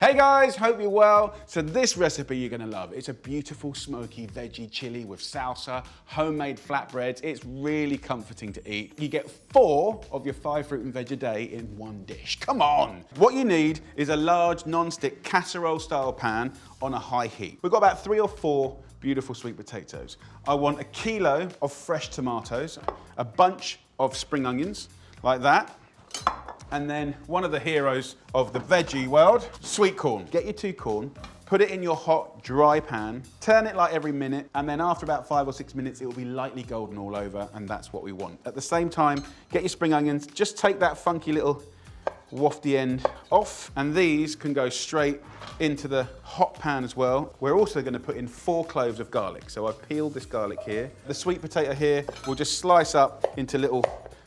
Hey guys, hope you're well. So this recipe you're gonna love. It's a beautiful smoky veggie chili with salsa, homemade flatbreads. It's really comforting to eat. You get 4 of your 5 fruit and veg a day in one dish. Come on! What you need is a large non-stick casserole style pan on a high heat. We've got about 3 or 4 beautiful sweet potatoes. I want a kilo of fresh tomatoes, a bunch of spring onions, like that. And then one of the heroes of the veggie world, sweet corn. Get your 2 corn, put it in your hot, dry pan, turn it like every minute, and then after about 5 or 6 minutes, it will be lightly golden all over, and that's what we want. At the same time, get your spring onions, just take that funky little wafty end off, and these can go straight into the hot pan as well. We're also gonna put in 4 cloves of garlic. So I've peeled this garlic here. The sweet potato here, we'll just slice up into little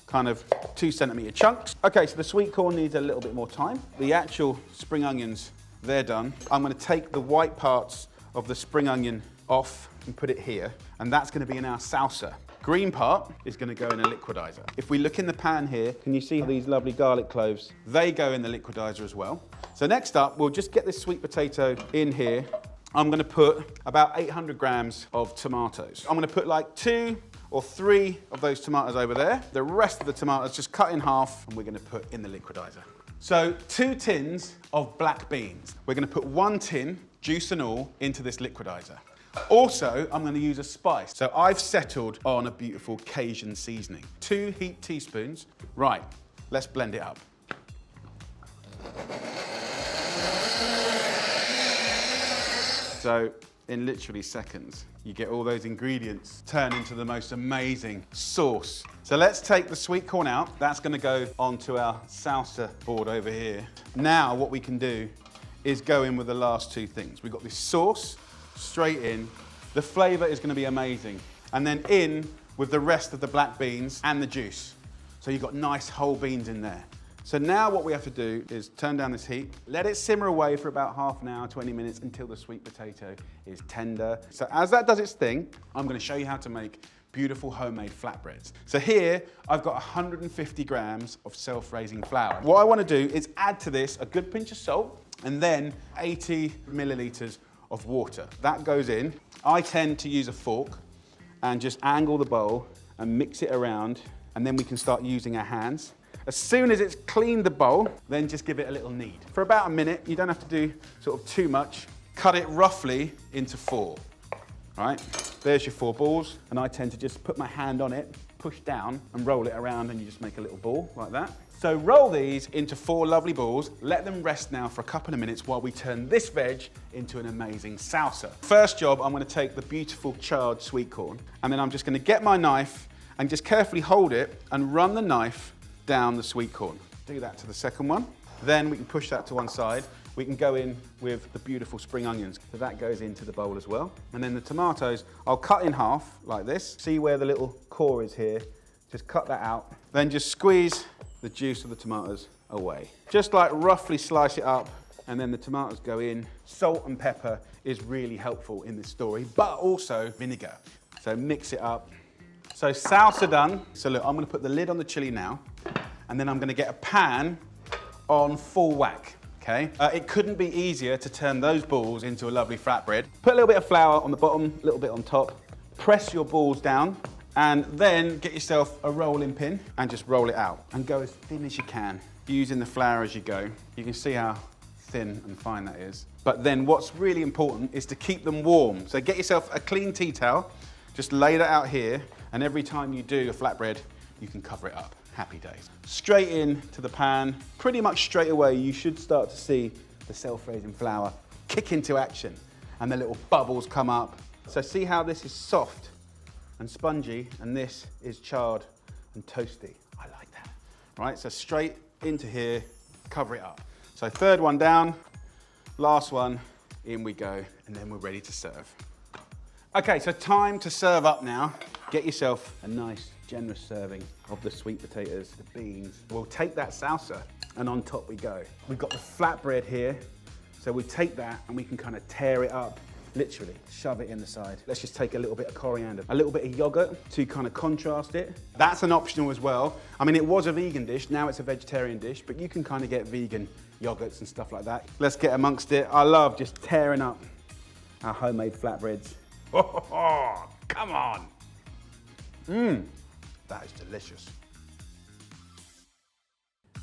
kind of 2-centimeter chunks. Okay, so the sweet corn needs a little bit more time. The actual spring onions, they're done. I'm gonna take the white parts of the spring onion off and put it here, and that's gonna be in our salsa. Green part is gonna go in a liquidizer. If we look in the pan here, can you see these lovely garlic cloves? They go in the liquidizer as well. So next up, we'll just get this sweet potato in here. I'm gonna put about 800 grams of tomatoes. I'm gonna put like 2 or 3 of those tomatoes over there. The rest of the tomatoes just cut in half and we're gonna put in the liquidizer. So 2 tins of black beans. We're gonna put 1 tin, juice and all, into this liquidizer. Also, I'm gonna use a spice. So I've settled on a beautiful Cajun seasoning. 2 heaped teaspoons. Right, let's blend it up. So in literally seconds, you get all those ingredients turn into the most amazing sauce. So let's take the sweet corn out. That's gonna go onto our salsa board over here. Now what we can do is go in with the last 2 things. We've got this sauce straight in. The flavor is gonna be amazing. And then in with the rest of the black beans and the juice. So you've got nice whole beans in there. So now what we have to do is turn down this heat, let it simmer away for about half an hour, 20 minutes until the sweet potato is tender. So as that does its thing, I'm gonna show you how to make beautiful homemade flatbreads. So here, I've got 150 grams of self-raising flour. What I wanna do is add to this a good pinch of salt and then 80 milliliters of water. That goes in. I tend to use a fork and just angle the bowl and mix it around, and then we can start using our hands. As soon as it's cleaned the bowl, then just give it a little knead. For about a minute, you don't have to do sort of too much. Cut it roughly into 4, right? There's your 4 balls, and I tend to just put my hand on it, push down, and roll it around, and you just make a little ball like that. So roll these into 4 lovely balls, let them rest now for a couple of minutes while we turn this veg into an amazing salsa. First job, I'm gonna take the beautiful charred sweet corn, and then I'm just gonna get my knife and just carefully hold it and run the knife down the sweet corn. Do that to the second one. Then we can push that to one side. We can go in with the beautiful spring onions. So that goes into the bowl as well. And then the tomatoes, I'll cut in half like this. See where the little core is here? Just cut that out. Then just squeeze the juice of the tomatoes away. Just like roughly slice it up, and then the tomatoes go in. Salt and pepper is really helpful in this story, but also vinegar. So mix it up. So salsa done. So look, I'm gonna put the lid on the chili now, and then I'm gonna get a pan on full whack, okay? It couldn't be easier to turn those balls into a lovely flatbread. Put a little bit of flour on the bottom, a little bit on top, press your balls down, and then get yourself a rolling pin and just roll it out. And go as thin as you can, using the flour as you go. You can see how thin and fine that is. But then what's really important is to keep them warm. So get yourself a clean tea towel, just lay that out here, and every time you do a flatbread, you can cover it up. Happy days. Straight into the pan. Pretty much straight away, you should start to see the self-raising flour kick into action and the little bubbles come up. So see how this is soft and spongy, and this is charred and toasty. I like that. Right, so straight into here, cover it up. So third one down, last one, in we go, and then we're ready to serve. Okay, so time to serve up now. Get yourself a nice, generous serving of the sweet potatoes, the beans. We'll take that salsa, and on top we go. We've got the flatbread here, so we take that and we can kind of tear it up, literally shove it in the side. Let's just take a little bit of coriander, a little bit of yogurt to kind of contrast it. That's an optional as well. I mean, it was a vegan dish, now it's a vegetarian dish, but you can kind of get vegan yogurts and stuff like that. Let's get amongst it. I love just tearing up our homemade flatbreads. Oh, come on. That is delicious.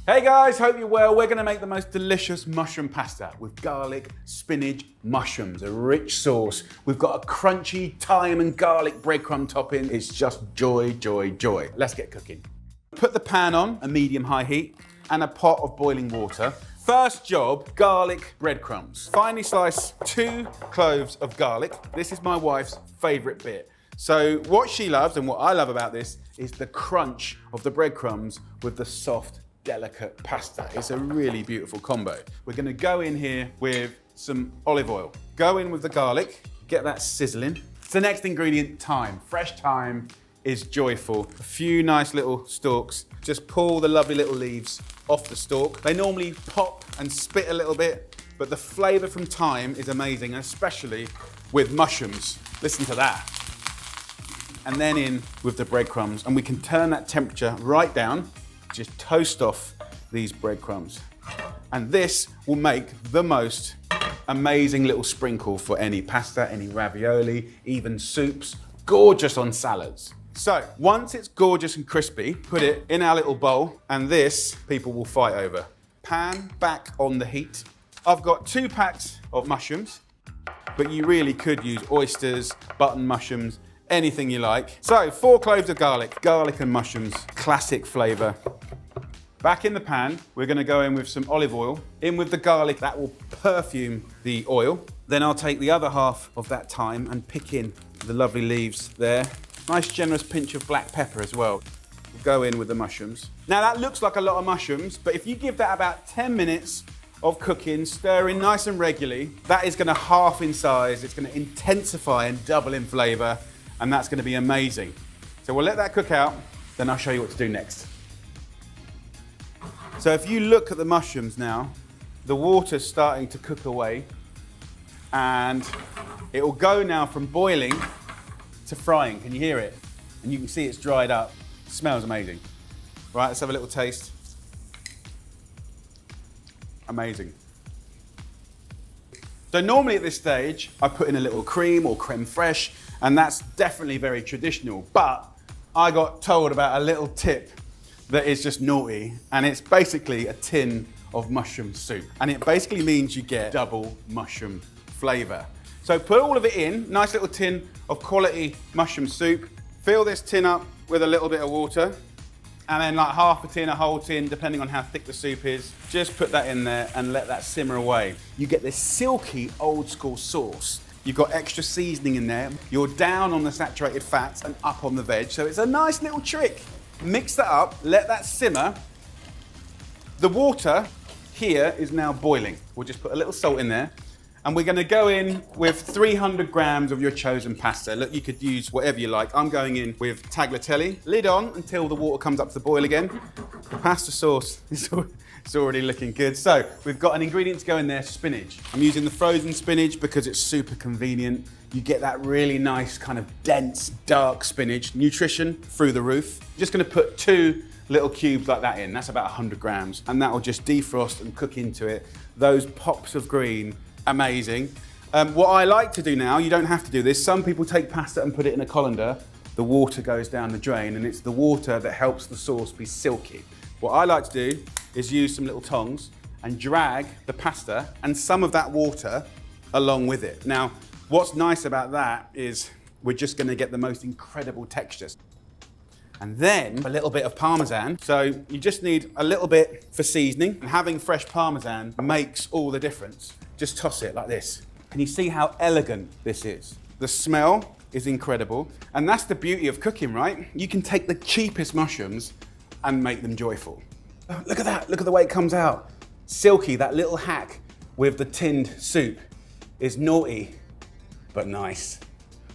Hey guys, hope you're well. We're gonna make the most delicious mushroom pasta with garlic, spinach, mushrooms, a rich sauce. We've got a crunchy thyme and garlic breadcrumb topping. It's just joy, joy, joy. Let's get cooking. Put the pan on a medium-high heat and a pot of boiling water. First job, garlic breadcrumbs. Finely slice 2 cloves of garlic. This is my wife's favorite bit. So what she loves and what I love about this is the crunch of the breadcrumbs with the soft, delicate pasta. It's a really beautiful combo. We're gonna go in here with some olive oil. Go in with the garlic, get that sizzling. The next ingredient, thyme. Fresh thyme is joyful. A few nice little stalks. Just pull the lovely little leaves off the stalk. They normally pop and spit a little bit, but the flavor from thyme is amazing, especially with mushrooms. Listen to that. And then in with the breadcrumbs, and we can turn that temperature right down. Just toast off these breadcrumbs. And this will make the most amazing little sprinkle for any pasta, any ravioli, even soups, gorgeous on salads. So once it's gorgeous and crispy, put it in our little bowl, and this people will fight over. Pan back on the heat. I've got 2 packs of mushrooms, but you really could use oysters, button mushrooms, anything you like. So 4 cloves of garlic and mushrooms, classic flavor. Back in the pan, we're gonna go in with some olive oil, in with the garlic, that will perfume the oil. Then I'll take the other half of that thyme and pick in the lovely leaves there. Nice generous pinch of black pepper as well. We'll go in with the mushrooms. Now that looks like a lot of mushrooms, but if you give that about 10 minutes of cooking, stirring nice and regularly, that is gonna half in size, it's gonna intensify and double in flavor, and that's gonna be amazing. So we'll let that cook out, then I'll show you what to do next. So if you look at the mushrooms now, the water's starting to cook away, and it will go now from boiling to frying. Can you hear it? And you can see it's dried up. It smells amazing. Right, let's have a little taste. Amazing. So normally at this stage, I put in a little cream or creme fraiche, and that's definitely very traditional, but I got told about a little tip that is just naughty, and it's basically a tin of mushroom soup. And it basically means you get double mushroom flavor. So put all of it in, nice little tin of quality mushroom soup. Fill this tin up with a little bit of water, and then like half a tin, a whole tin, depending on how thick the soup is. Just put that in there and let that simmer away. You get this silky old school sauce. You've got extra seasoning in there. You're down on the saturated fats and up on the veg, so it's a nice little trick. Mix that up, let that simmer. The water here is now boiling. We'll just put a little salt in there, and we're gonna go in with 300 grams of your chosen pasta. Look, you could use whatever you like. I'm going in with tagliatelle. Lid on until the water comes up to the boil again. The pasta sauce is already looking good. So we've got an ingredient to go in there, spinach. I'm using the frozen spinach because it's super convenient. You get that really nice kind of dense, dark spinach. Nutrition through the roof. Just gonna put 2 little cubes like that in. That's about 100 grams. And that will just defrost and cook into it. Those pops of green, amazing. What I like to do now, you don't have to do this. Some people take pasta and put it in a colander. The water goes down the drain, and it's the water that helps the sauce be silky. What I like to do is use some little tongs and drag the pasta and some of that water along with it. Now, what's nice about that is we're just gonna get the most incredible textures. And then a little bit of Parmesan. So you just need a little bit for seasoning, and having fresh Parmesan makes all the difference. Just toss it like this. Can you see how elegant this is? The smell is incredible, and that's the beauty of cooking, right? You can take the cheapest mushrooms and make them joyful. Look at that, look at the way it comes out. Silky, that little hack with the tinned soup is naughty, but nice.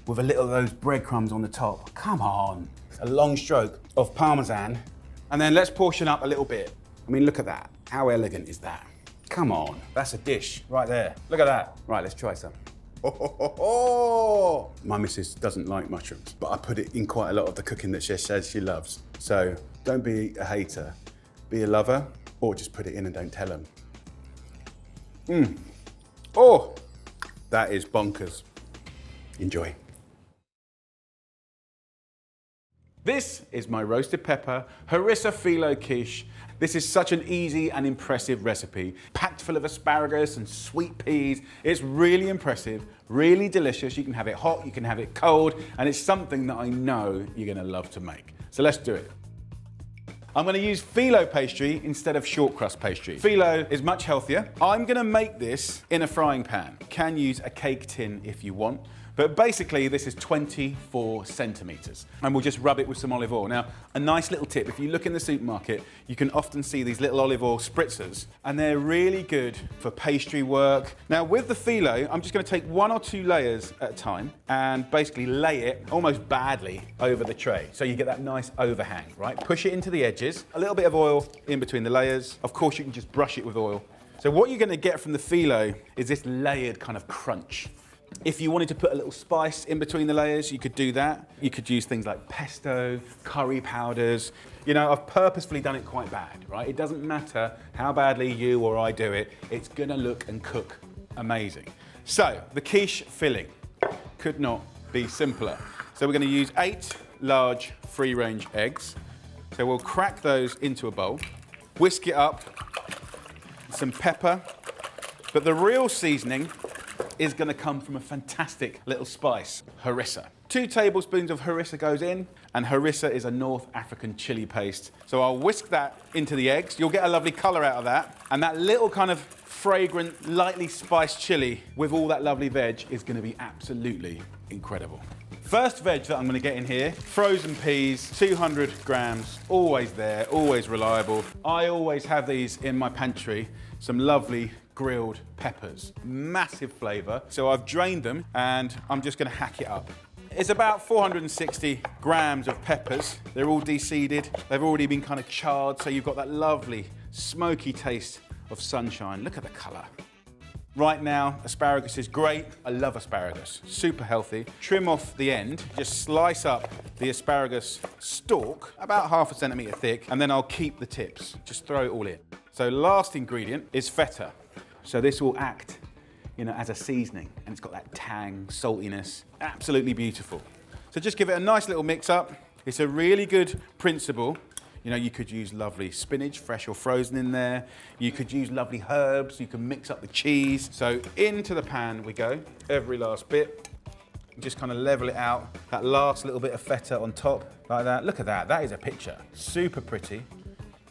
With a little of those breadcrumbs on the top. Come on. A long stroke of Parmesan. And then let's portion up a little bit. I mean, look at that. How elegant is that? Come on, that's a dish right there. Look at that. Right, let's try some. Oh. My missus doesn't like mushrooms, but I put it in quite a lot of the cooking that she says she loves. So don't be a hater, be a lover, or just put it in and don't tell them. Oh, that is bonkers. Enjoy. This is my roasted pepper harissa phyllo quiche. This is such an easy and impressive recipe, packed full of asparagus and sweet peas. It's really impressive, really delicious. You can have it hot, you can have it cold, and it's something that I know you're gonna love to make. So let's do it. I'm gonna use phyllo pastry instead of short crust pastry. Phyllo is much healthier. I'm gonna make this in a frying pan. You can use a cake tin if you want, but basically this is 24 centimeters. And we'll just rub it with some olive oil. Now, a nice little tip, if you look in the supermarket, you can often see these little olive oil spritzers, and they're really good for pastry work. Now with the phyllo, I'm just gonna take 1 or 2 layers at a time and basically lay it almost badly over the tray. So you get that nice overhang, right? Push it into the edges, a little bit of oil in between the layers. Of course, you can just brush it with oil. So what you're gonna get from the phyllo is this layered kind of crunch. If you wanted to put a little spice in between the layers, you could do that. You could use things like pesto, curry powders. You know, I've purposefully done it quite bad, right? It doesn't matter how badly you or I do it, it's gonna look and cook amazing. So, the quiche filling could not be simpler. So we're gonna use 8 large free-range eggs. So we'll crack those into a bowl, whisk it up, some pepper, but the real seasoning is going to come from a fantastic little spice, harissa. 2 tablespoons of harissa goes in, and harissa is a North African chili paste. So I'll whisk that into the eggs. You'll get a lovely colour out of that, and that little kind of fragrant, lightly spiced chili with all that lovely veg is going to be absolutely incredible. First veg that I'm going to get in here, frozen peas, 200 grams, always there, always reliable. I always have these in my pantry, some lovely grilled peppers, massive flavour. So I've drained them and I'm just going to hack it up. It's about 460 grams of peppers. They're all de-seeded. They've already been kind of charred, so you've got that lovely smoky taste of sunshine. Look at the colour. Right now, asparagus is great. I love asparagus, super healthy. Trim off the end, just slice up the asparagus stalk, about 1/2 centimetre thick, and then I'll keep the tips. Just throw it all in. So last ingredient is feta. So this will act, you know, as a seasoning, and it's got that tang, saltiness, absolutely beautiful. So just give it a nice little mix up. It's a really good principle. You know, you could use lovely spinach, fresh or frozen in there. You could use lovely herbs. You can mix up the cheese. So into the pan we go, every last bit. Just kind of level it out. That last little bit of feta on top, like that. Look at that, that is a picture. Super pretty.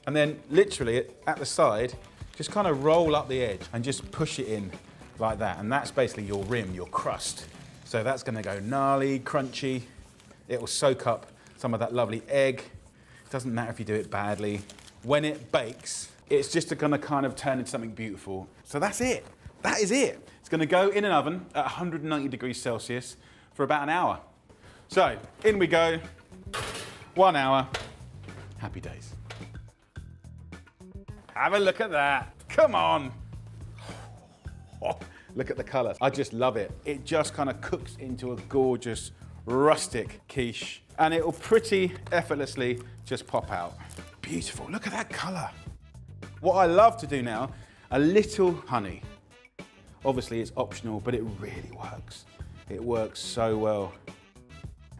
And then literally at the side, just kind of roll up the edge and just push it in like that. And that's basically your rim, your crust. So that's gonna go gnarly, crunchy. It will soak up some of that lovely egg. Doesn't matter if you do it badly. When it bakes, it's just gonna kind of turn into something beautiful. So that's it, that is it. It's gonna go in an oven at 190 degrees Celsius for about an hour. So in we go, 1 hour, happy days. Have a look at that, come on. Oh, look at the colour, I just love it. It just kind of cooks into a gorgeous rustic quiche, and it will pretty effortlessly just pop out. Beautiful, look at that colour. What I love to do now, a little honey. Obviously it's optional, but it really works. It works so well.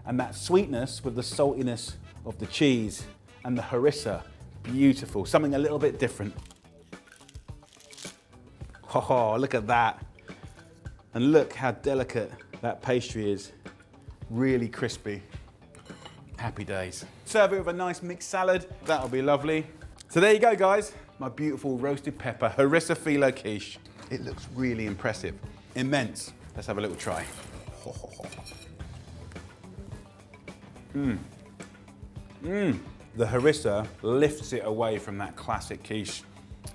And that sweetness with the saltiness of the cheese and the harissa, beautiful, something a little bit different. Oh, look at that. And look how delicate that pastry is. Really crispy. Happy days. Serve it with a nice mixed salad. That'll be lovely. So there you go, guys. My beautiful roasted pepper harissa phyllo quiche. It looks really impressive. Immense. Let's have a little try. The harissa lifts it away from that classic quiche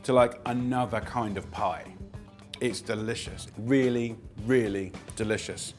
to like another kind of pie. It's delicious. Really, really delicious.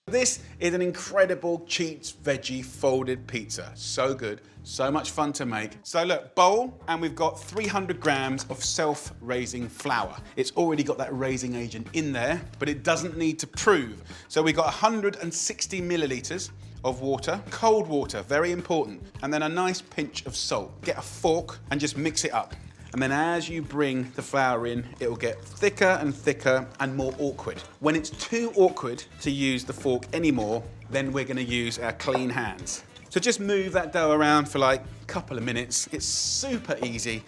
This is an incredible Cheats Veggie folded pizza. So good, so much fun to make. So look, bowl, and we've got 300 grams of self-raising flour. It's already got that raising agent in there, but it doesn't need to prove. So we've got 160 millilitres of water, cold water, very important, and then a nice pinch of salt. Get a fork and just mix it up. And then as you bring the flour in, it will get thicker and thicker and more awkward. When it's too awkward to use the fork anymore, then we're gonna use our clean hands. So just move that dough around for like a couple of minutes. It's super easy.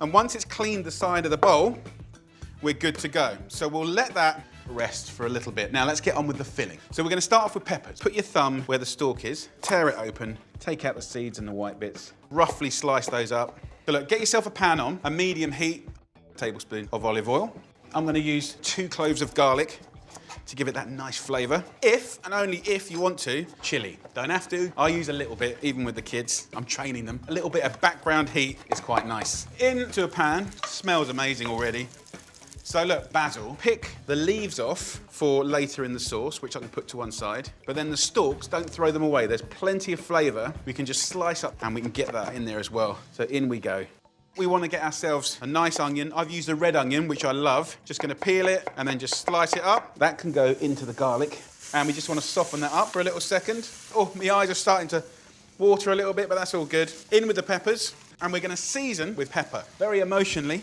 And once it's cleaned the side of the bowl, we're good to go. So we'll let that rest for a little bit. Now let's get on with the filling. So we're gonna start off with peppers. Put your thumb where the stalk is, tear it open, take out the seeds and the white bits, roughly slice those up. So look, get yourself a pan on, a medium heat, a tablespoon of olive oil. I'm gonna use 2 cloves of garlic to give it that nice flavour. If, and only if you want to, chili. Don't have to. I use a little bit, even with the kids. I'm training them. A little bit of background heat is quite nice. Into a pan, smells amazing already. So look, basil, pick the leaves off for later in the sauce, which I can put to one side. But then the stalks, don't throw them away. There's plenty of flavour. We can just slice up and we can get that in there as well. So in we go. We want to get ourselves a nice onion. I've used a red onion, which I love. Just going to peel it and then just slice it up. That can go into the garlic. And we just want to soften that up for a little second. Oh, my eyes are starting to water a little bit, but that's all good. In with the peppers. And we're going to season with pepper, very emotionally.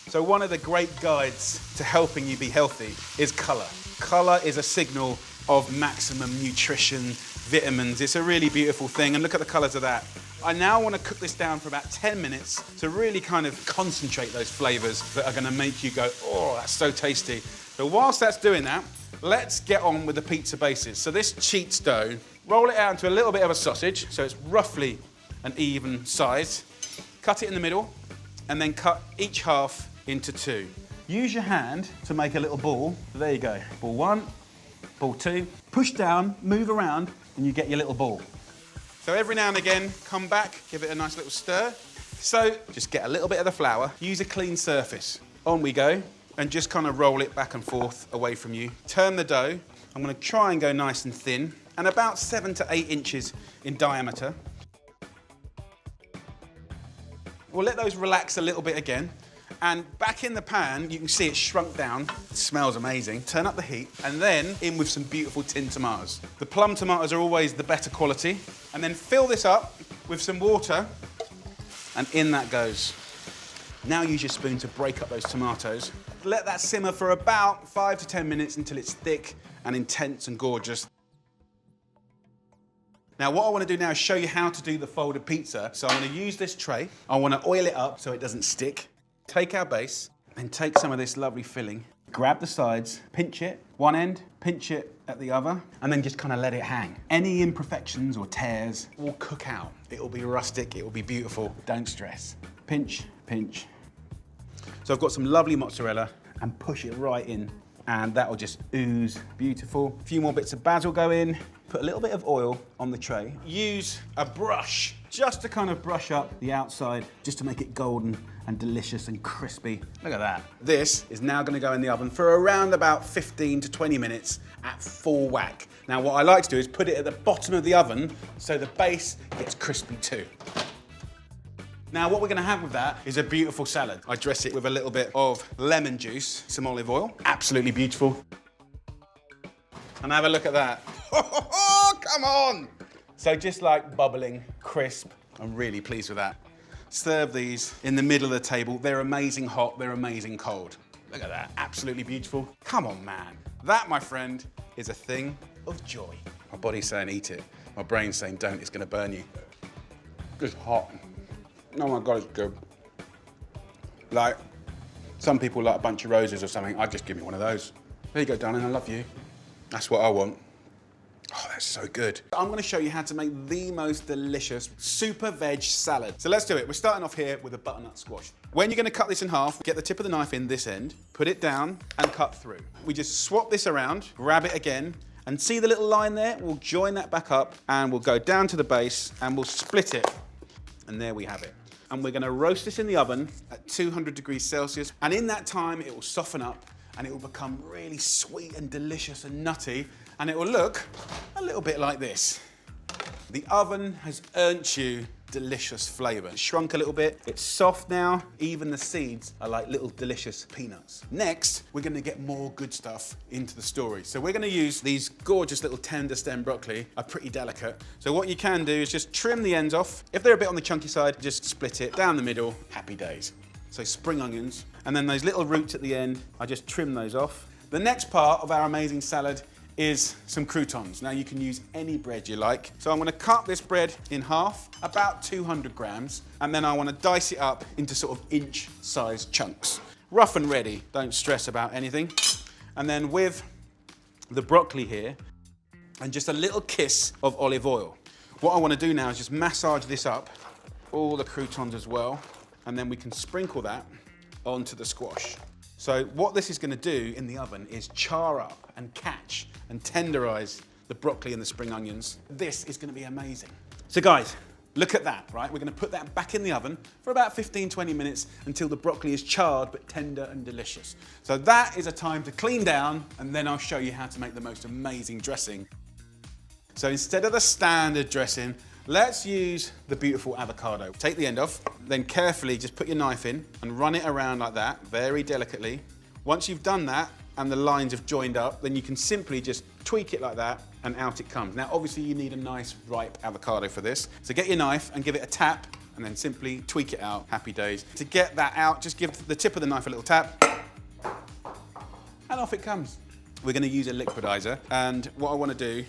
So one of the great guides to helping you be healthy is colour. Colour is a signal of maximum nutrition, vitamins. It's a really beautiful thing, and look at the colours of that. I now want to cook this down for about 10 minutes to really kind of concentrate those flavours that are going to make you go, oh, that's so tasty. So whilst that's doing that, let's get on with the pizza bases. So this cheats dough, roll it out into a little bit of a sausage, so it's roughly an even size. Cut it in the middle, and then cut each half into 2. Use your hand to make a little ball. So there you go. Ball 1, ball 2. Push down, move around, and you get your little ball. So every now and again, come back, give it a nice little stir. So just get a little bit of the flour, use a clean surface. On we go, and just kind of roll it back and forth away from you. Turn the dough. I'm going to try and go nice and thin, and about 7 to 8 inches in diameter. We'll let those relax a little bit again. And back in the pan, you can see it's shrunk down. It smells amazing. Turn up the heat, and then in with some beautiful tin tomatoes. The plum tomatoes are always the better quality. And then fill this up with some water, and in that goes. Now use your spoon to break up those tomatoes. Let that simmer for about 5 to 10 minutes until it's thick and intense and gorgeous. Now what I want to do now is show you how to do the folded pizza. So I'm going to use this tray. I want to oil it up so it doesn't stick. Take our base and take some of this lovely filling. Grab the sides, pinch it, one end, pinch it at the other, and then just kind of let it hang. Any imperfections or tears will cook out. It will be rustic, it will be beautiful. Don't stress. Pinch, pinch. So I've got some lovely mozzarella, and push it right in, and that will just ooze beautiful. A few more bits of basil go in. Put a little bit of oil on the tray. Use a brush just to kind of brush up the outside, just to make it golden and delicious and crispy. Look at that. This is now going to go in the oven for around about 15 to 20 minutes at full whack. Now what I like to do is put it at the bottom of the oven so the base gets crispy too. Now what we're going to have with that is a beautiful salad. I dress it with a little bit of lemon juice, some olive oil. Absolutely beautiful. And have a look at that. Oh, come on! So just like bubbling, crisp, I'm really pleased with that. Serve these in the middle of the table. They're amazing hot, they're amazing cold. Look at that, absolutely beautiful. Come on, man. That, my friend, is a thing of joy. My body's saying eat it. My brain's saying don't, it's gonna burn you. It's hot. Oh my God, it's good. Like, some people like a bunch of roses or something. I'd just give me one of those. There you go, darling, I love you. That's what I want. Oh, that's so good. I'm going to show you how to make the most delicious super veg salad. So let's do it. We're starting off here with a butternut squash. When you're going to cut this in half, get the tip of the knife in this end, put it down and cut through. We just swap this around, grab it again, and see the little line there? We'll join that back up and we'll go down to the base and we'll split it. And there we have it. And we're going to roast this in the oven at 200 degrees Celsius. And in that time, it will soften up and it will become really sweet and delicious and nutty, and it will look a little bit like this. The oven has earned you delicious flavor. It's shrunk a little bit, it's soft now, even the seeds are like little delicious peanuts. Next, we're gonna get more good stuff into the story. So we're gonna use these gorgeous little tender stem broccoli, are pretty delicate. So what you can do is just trim the ends off. If they're a bit on the chunky side, just split it down the middle, happy days. So spring onions, and then those little roots at the end, I just trim those off. The next part of our amazing salad is some croutons. Now you can use any bread you like. So I'm gonna cut this bread in half, about 200 grams, and then I wanna dice it up into sort of inch-sized chunks. Rough and ready, don't stress about anything. And then with the broccoli here, and just a little kiss of olive oil. What I wanna do now is just massage this up, all the croutons as well, and then we can sprinkle that onto the squash. So what this is gonna do in the oven is char up and catch and tenderize the broccoli and the spring onions. This is gonna be amazing. So guys, look at that, right? We're gonna put that back in the oven for about 15, 20 minutes until the broccoli is charred but tender and delicious. So that is a time to clean down, and then I'll show you how to make the most amazing dressing. So instead of the standard dressing, let's use the beautiful avocado. Take the end off, then carefully just put your knife in and run it around like that, very delicately. Once you've done that and the lines have joined up, then you can simply just tweak it like that and out it comes. Now obviously you need a nice ripe avocado for this. So get your knife and give it a tap and then simply tweak it out, happy days. To get that out, just give the tip of the knife a little tap and off it comes. We're gonna use a liquidizer, and what I wanna do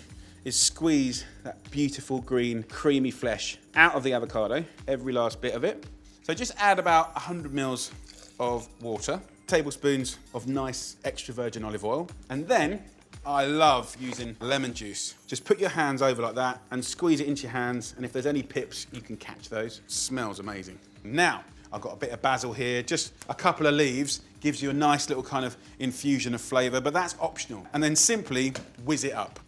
is squeeze that beautiful green creamy flesh out of the avocado, every last bit of it. So just add about 100 mils of water, tablespoons of nice extra virgin olive oil, and then I love using lemon juice. Just put your hands over like that and squeeze it into your hands, and if there's any pips, you can catch those. It smells amazing. Now, I've got a bit of basil here, just a couple of leaves, gives you a nice little kind of infusion of flavor, but that's optional. And then simply whiz it up.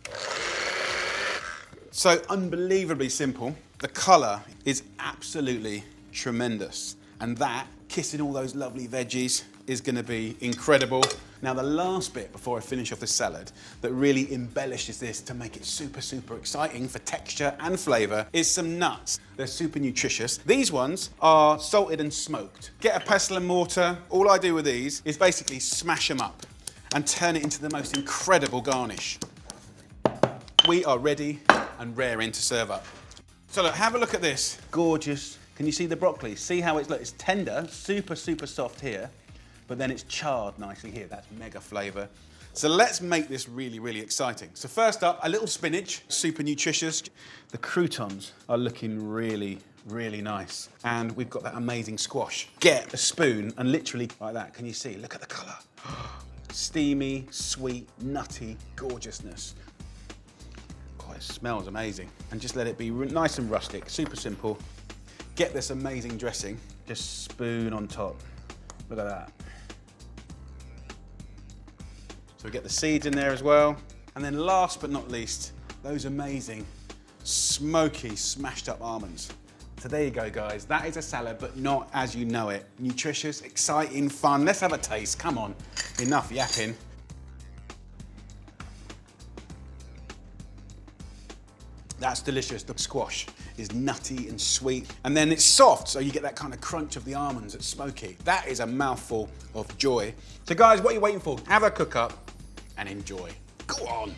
So unbelievably simple. The color is absolutely tremendous. And that, kissing all those lovely veggies, is gonna be incredible. Now the last bit before I finish off the salad that really embellishes this to make it super, super exciting for texture and flavor is some nuts. They're super nutritious. These ones are salted and smoked. Get a pestle and mortar. All I do with these is basically smash them up and turn it into the most incredible garnish. We are ready and raring to serve up. So look, have a look at this. Gorgeous. Can you see the broccoli? See how it's tender, super, super soft here, but then it's charred nicely here. That's mega flavor. So let's make this really, really exciting. So first up, a little spinach, super nutritious. The croutons are looking really, really nice. And we've got that amazing squash. Get a spoon and literally like that. Can you see? Look at the color. Steamy, sweet, nutty gorgeousness. It smells amazing. And just let it be nice and rustic, super simple. Get this amazing dressing, just spoon on top. Look at that. So we get the seeds in there as well. And then last but not least, those amazing smoky smashed up almonds. So there you go, guys. That is a salad, but not as you know it. Nutritious, exciting, fun. Let's have a taste, come on. Enough yapping. That's delicious. The squash is nutty and sweet, and then it's soft, so you get that kind of crunch of the almonds. It's smoky. That is a mouthful of joy. So guys, what are you waiting for? Have a cook up and enjoy. Go on.